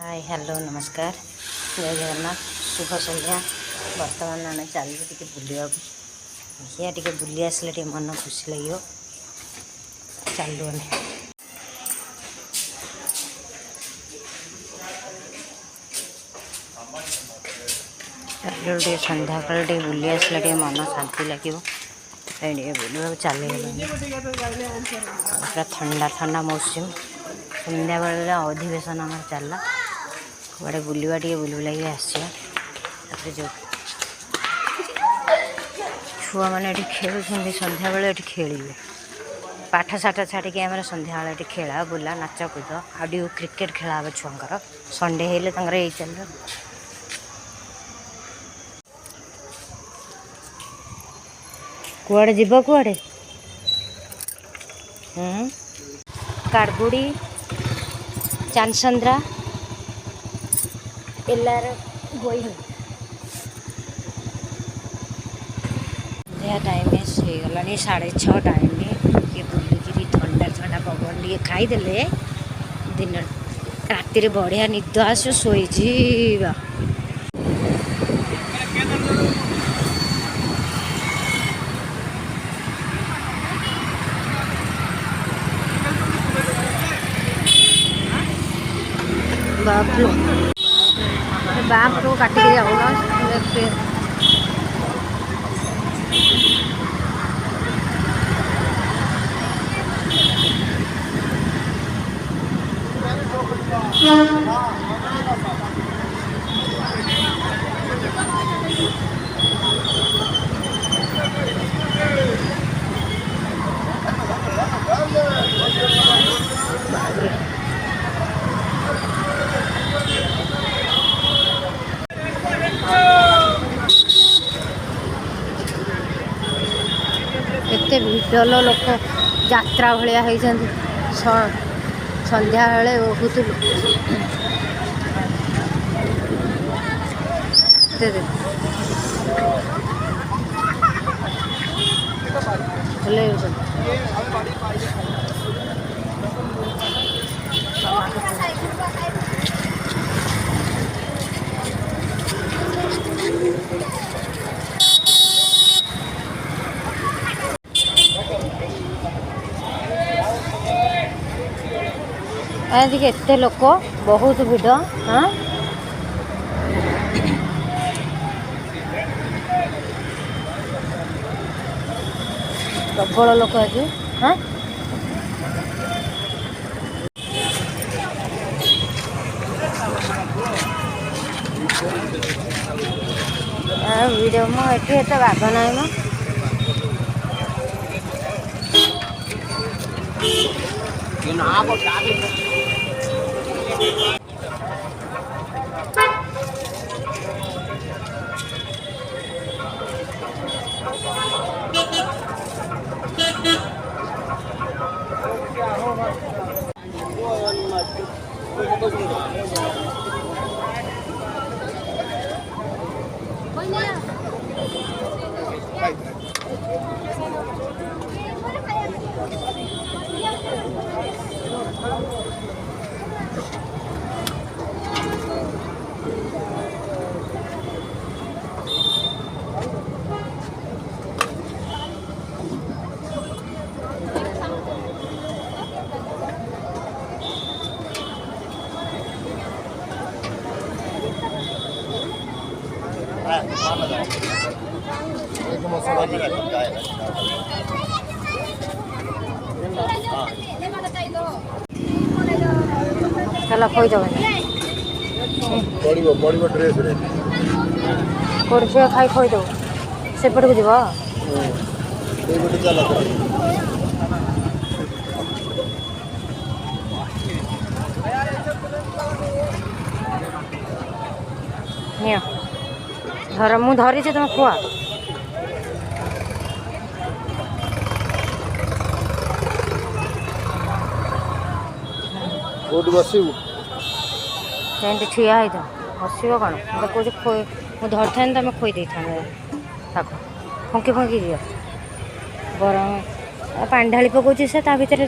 Hi hello नमस्कार जय जगन्नाथ शुभ संध्या। बर्तमान आम चलू टे बुलवा देखिए टे बुली आसले टे मन खुशी लगे चलू आम चलू टे संध्या काल टे बुली आसले टे मन शांति लगे बुलवा चल पूरा ठंडा ठंडा मौसम संध्या बेले अधिवेशन आम चलला कड़े बुलवा टे बुल लगे आसा जो छुआ मैंने खेल संध्या बेले खेलिए पाठ साठ छाड़ी आम संध्या बेले खेला बुला नाच कूद आउ क्रिकेट खेला हे छुआर संडे हेले यही चल कुआड़े जीव कुआड़े काड़बुड़ी चांदसंद्रा एलार गोई टाइम से गला 6:30 टाइम ये बुलिकी ठंडा ठंडा पवन टे खाईदे दिन राति बढ़िया निद आस शोई बाप तो काटिक जाऊना एते विरल लोक यात्रा भाया होती संध्या बेले बहुत एते लोक बहुत भिड़ हाँ प्रबल लोक आज हाँ वीडियो ये बाघ ना चला खोई दबा पड़ो ड्रेस खाई खोई दब सेपट को जीव धर मु धरी तुम खुआ सेमती ठिया होता बस कौन मुझे कौन मुझे धरी था तुम खोई दे था फंकी फंकी दियो गरम पानी ढाली पकाउची से ता भितर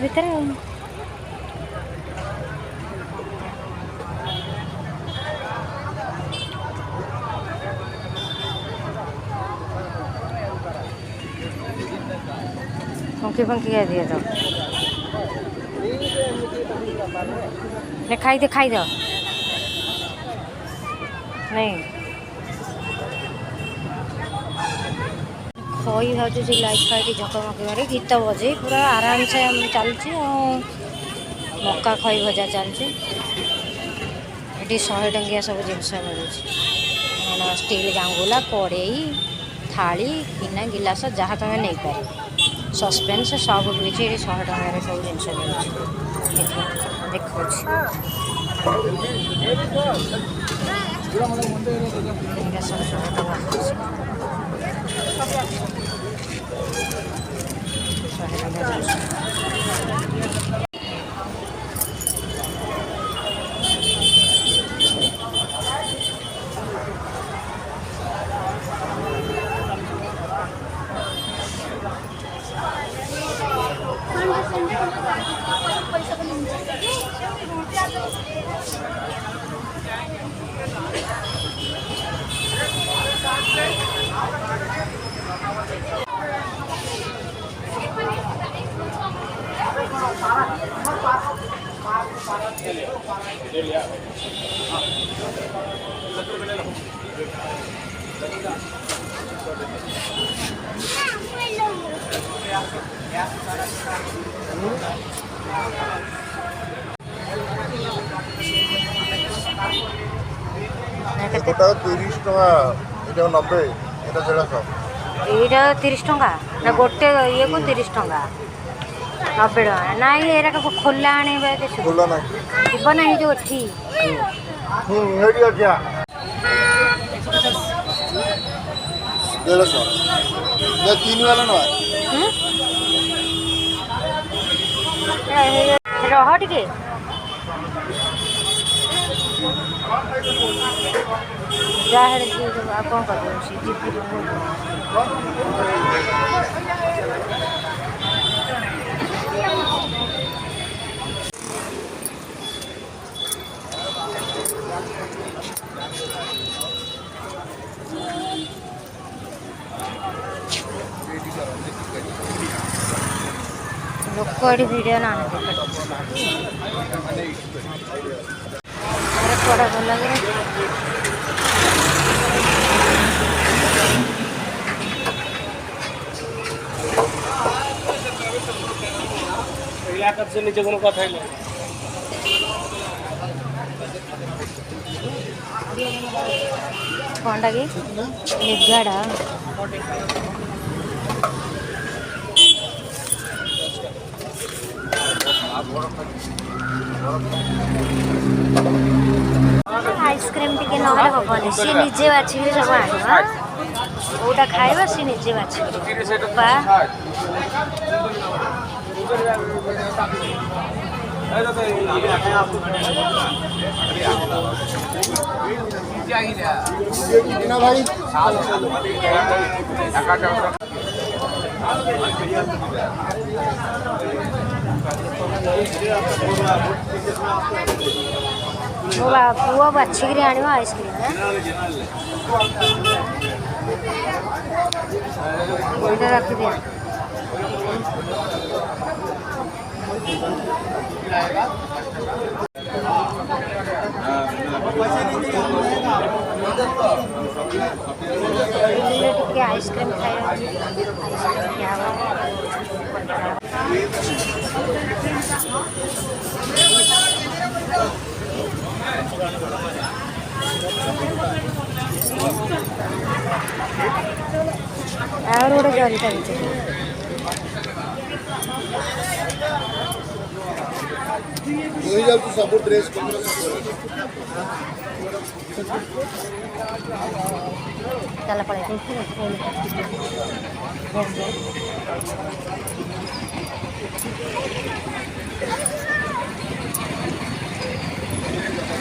फंकी फंकी क्या दिए तो खाई दो नहीं खई भाज लाइट फाइट झकमकी मारे गीत बजे पूरा आराम से चलती मका खई भजा चलती ये 100 टंकिया सब जिनस मिलूँ स्टील गांगुला कड़े थाली गिना गिलास जहाँ तुम नहीं पार सस्पेन्स सब किसी 100 टंकार सब जिन मिलूँ देखो गोटा 30 टका एटा 90 एटा 150 एटा 30 टका ना गोटे ये को 30 टका 90 टका ना ये खोला आने खोला ना जीव ना जो एठी हेडी अच्छा 150 ये 3 वाला ना रह टिके जाहे कौन कर लोक वीडियो ना थोड़ा भल लगे निजे को कथा कौनटा कि निगाड़ा आइसक्रीम टी ना हेनी सी निजे बाछी सब आना खाइबा सी निजे बाछी भाई पुआ बाछिक आण आइसक्रीम रखिदिया आइसक्रीम और गोटे जरिटा सब ड्रेस चल पड़े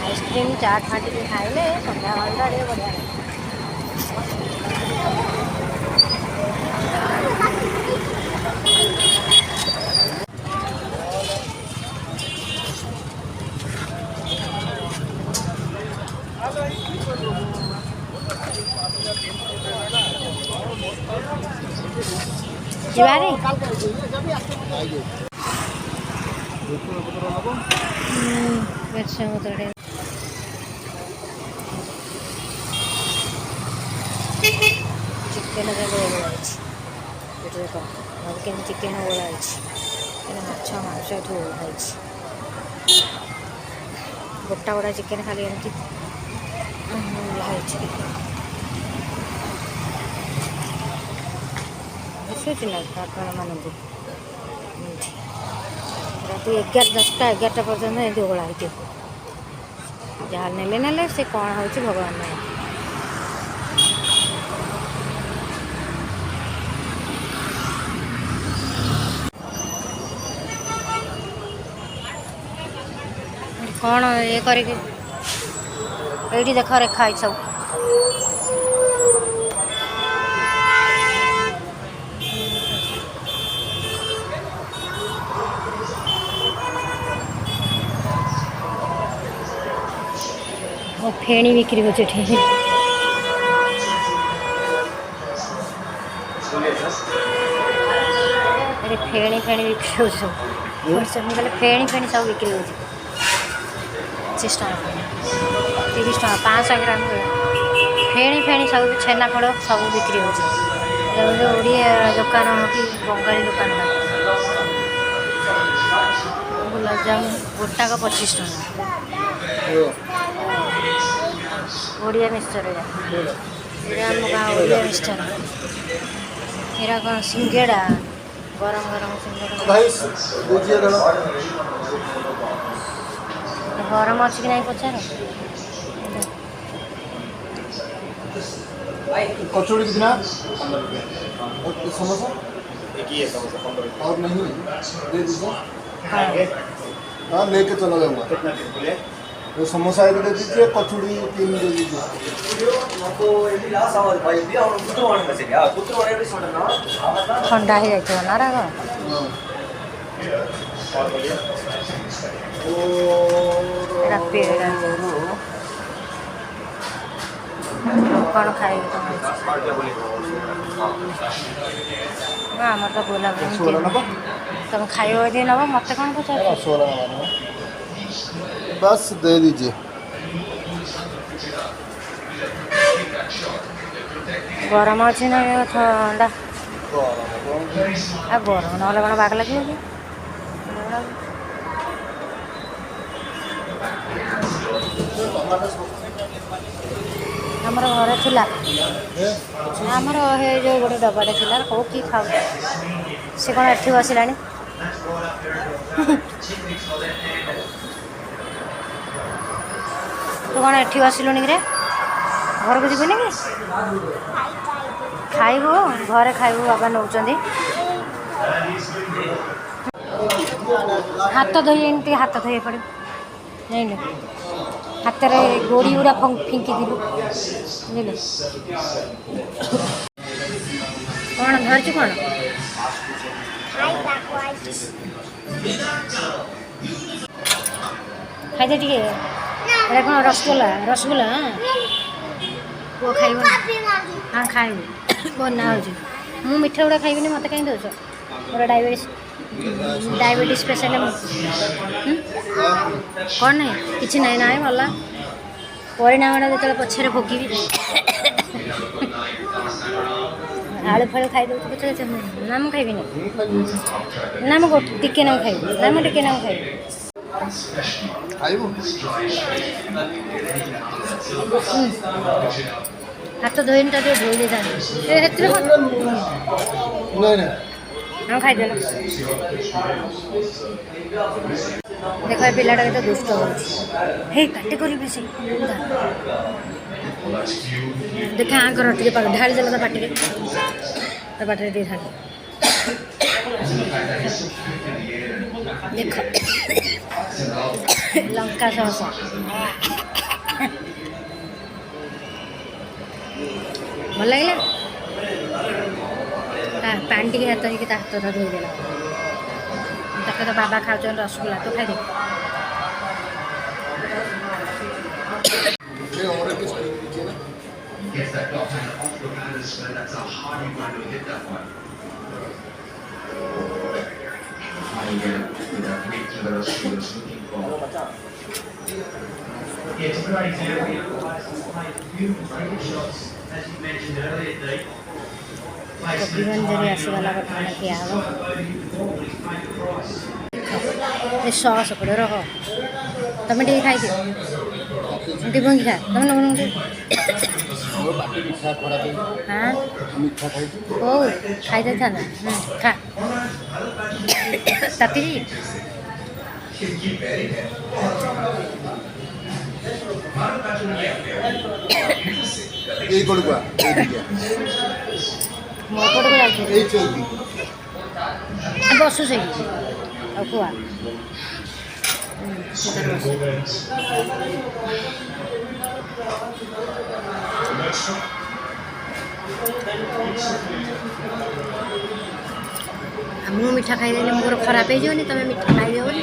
आइसक्रीम चाट फाटी खाइले सन्ध्या बेलटा बढ़िया ଯିବାରେ ଭେସୁଙ୍ଗା ପତ୍ର ଚିକେନ ଓହଳା ହେଇଛି ଏଠି ଦେଖ କେମିତି ଚିକେନ ଓହଳା ହେଇଛି ମାଛ ମାଂସ ଏଠି ଓହଳା ହେଇଛି ଗୋଟା ଗୋଟା ଚିକେନ ଖାଲି ଏମିତି ଓହଳା ହେଇଛି ଦିଶୁଛି ନା ଆପଣମାନଙ୍କୁ ରାତି 10ଟା ପର୍ଯ୍ୟନ୍ତ ଏମିତି ଓହଳା ହେଇଥିବ ଯାହା ନେଲେ ସେ କ'ଣ ହେଉଛି ଭଗବାନ ଜାଣନ୍ତି। କ'ଣ ଇଏ କରିକି ଏଇଠି ଦେଖ ରେଖା ହେଇଛି ସବୁ ଫେଣି ବିକ୍ରି ହେଉଛି ଏଠି ଫେଣି ବିକ୍ରି ହେଉଛି ସବୁ ମୁଁ କହିଲେ ଫେଣି ସବୁ ବିକ୍ରି ହେଉଛି 25 ଟଙ୍କା 30 ଟଙ୍କା 500 ଗ୍ରାମ ଫେଣି ସବୁ ଛେନାପୋଡ଼ ସବୁ ବିକ୍ରି ହେଉଛି ଓଡ଼ିଆ ଦୋକାନ କି ବଙ୍ଗାଳୀ ଦୋକାନ ଗୁଲାବଜାମୁ ଗୋଟାକ 25 ଟଙ୍କା ଓଡ଼ିଆ ମିକ୍ସଚର ଏଇଟା ଆମ ଗାଁ ଓଡ଼ିଆ ମିକ୍ସଚର ଏଇଟା କ'ଣ ସିଙ୍ଗେଡ଼ା ଗରମ ସିଙ୍ଗେଡ଼ା गरम अच्छी कि नहीं पचार कचौड़ी कितना और समोसा एक ही है समोसा और नहीं दे दीजिए हाँ लेके चला जाऊँगा कितना वो समोसा एक दे दीजिए कचौड़ी 3 दे दीजिए ठंडा ही जाइए ना राग କ'ଣ ଖାଇବି ଆମର ତ ଗୋଲାପ ତମେ ଖାଇବ ଯଦି ନେବ ମୋତେ କ'ଣ ପଚାର बस दे दीजिए गरम अच्छी ना ठंडा गरम नहले କ'ଣ बाग ଲାଗିବ କି ଆମର ଘରେ ଥିଲା ଆମର ହେ ଯେଉଁ ଗୋଟେ ଡବାଟେ ଥିଲା କେଉଁ କି ଖାଉ ସେ କ'ଣ ଏଠି ବସିଲାଣି ତୁ କ'ଣ ଏଠି ବସିଲୁଣି କିରେ ଘରକୁ ଯିବୁନି କି ଖାଇବୁ ଘରେ ଖାଇବୁ ବାବା ନେଉଛନ୍ତି ହାତ ଧୋଇ ଏମିତି ହାତ ଧୋଇ ପଡ଼ିବୁ ଜାଣିଲୁ ହାତରେ ଗୋଡ଼ି ଗୁଡ଼ା ଫିଙ୍କିଥିଲୁ ବୁଝିଲୁ କ'ଣ ଧରିଛୁ କ'ଣ ଖାଇଦେ ଟିକେ ଏଇଟା କ'ଣ ରସଗୋଲା ପୁଅ ଖାଇବ ହଁ ଖାଇବୁ ବନା ହେଉଛି ମୁଁ ମିଠା ଗୁଡ଼ା ଖାଇବିନି ମୋତେ କାହିଁ ଦେଉଛ ମୋର ଡାଇବେଟିସ୍ ପେସେଣ୍ଟ କ'ଣ ନାହିଁ କିଛି ନାହିଁ ଭଲ ପରିଣାମଟା ଯେତେବେଳେ ପଛରେ ଭୋଗିବି ଆଳୁ ଫାଳୁ ଖାଇଦେଉଛି ପଛରେ ନା ମୁଁ ଖାଇବିନି ନା ମୁଁ ଟିକେ ନାକୁ ଖାଇବି ନା ମୁଁ ଟିକେ ନାକୁ ଖାଇବି ହାତ ଧୋଇନି ତା ଟିକେ ଧୋଇ ଦେଇଥାନ୍ତି ସେଥିରେ ହଁ ଖାଇଦେଲ ଦେଖ ଏ ପିଲାଟା କେତେ ଦୁଷ୍ଟ ହେଉଛି ହେଇ ପାଟି କରିବି ସେ ଦେଖ ଆଙ୍କର ଟିକେ ଢାଳି ଦେଲା ତା ପାଟିରେ ଟିକେ ଢାଳି ଦେଖ ଲଙ୍କା ସସ୍ ଭଲ ଲାଗିଲା ପାଣି ଟିକେ ହାତ ହେଇକି ତା ହାତଟା ଧୋଇଦେଲା ତାକୁ ତ ବାବା ଖାଉଛନ୍ତି ରସଗୋଲା ତୁ ଖାଇଦେ Yeah, it's a great example of places playing beautiful cricket shots, as you mentioned earlier, Dee. जीवन जरी आसगला बर्तमान किया हब ये सॉस पड़े रखो तुम टे खाई दियो टिपन खा तुम लोग हाँ ओ खाई दे था खा ताती এই করবা ମୋ ପଟକୁ ଯାଉଛି এই চলতি ବସୁ ସେଠି ଆଉ କୁଆ ମୁଁ ମିଠା ଖାଇଦେଲେ ମୋର ଖରାପ ହେଇଯିବନି ତମେ ମିଠା ଖାଇଦେବନି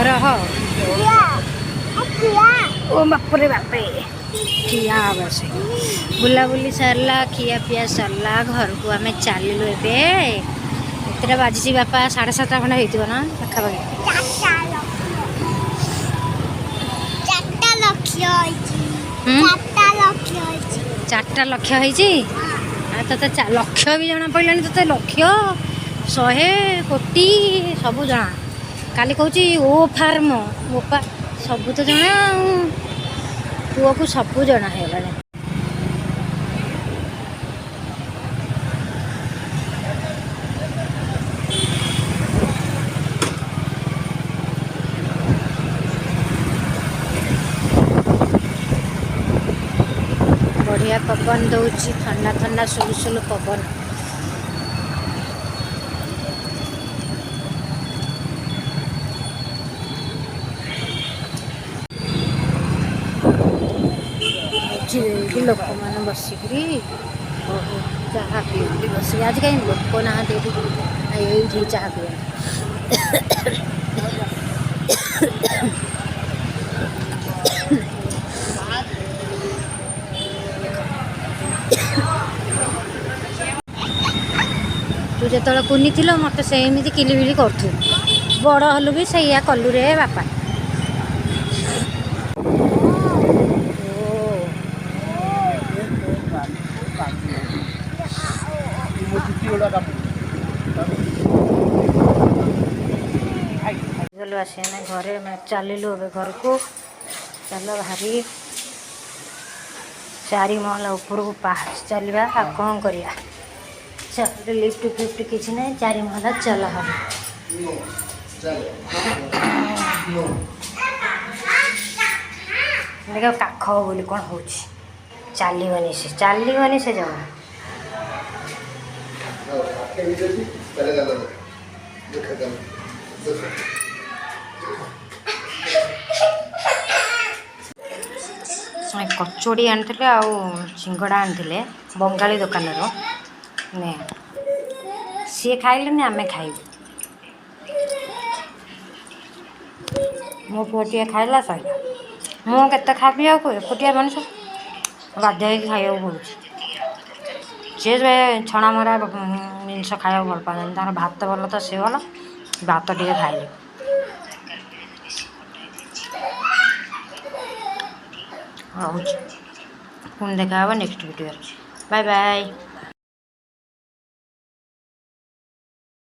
रह ओ बापरे बापरे खिया बस बुलाबुली सरला खिया पिया सरला घर को आम चलू एतटा बाजी बापा 7:30 खंडे होती ना पाखापाखि 4 लक्ष होते लक्ष भी जना पड़ा ते लक्ष 100 कोटी सबू जना काली कहूँ ओ फार्म मोपा सबू तो जना पुआ को सबू जना है बढ़िया पवन दौर ठंडा ठंडा सुलु सुलु पवन लोक मैंने बसिक चाह पी बस आज कहीं लोक ना ये चाह पी तू जो कुनी थी मत से किलिबिली करूँ बड़ हलु भी सैया कलु रे बापा चलो आसे ना घरे मैं चलू ए घर को चलो भारी 4 महला ऊपर को पाँच चलवा आ कौन करिया चल लिफ्ट फिफ्ट किसी ना 4 महला चल हम देख काख बोली कौन हो चलनी से जमा कचोड़ी आनी सिंगड़ा आनी बंगाली दुकान ने सी खाइले आमे खाइबू मो पुआ खाइला सही मुझे खाबी आकुटिया मनुष्य बाध्य खाया पड़ू सी छणा मरा जिनस खाया भल पाते तार भात भल तो सी भल भात टे खाइले रोच पुणी देखा नेक्स्ट वीडियो बाय बाय।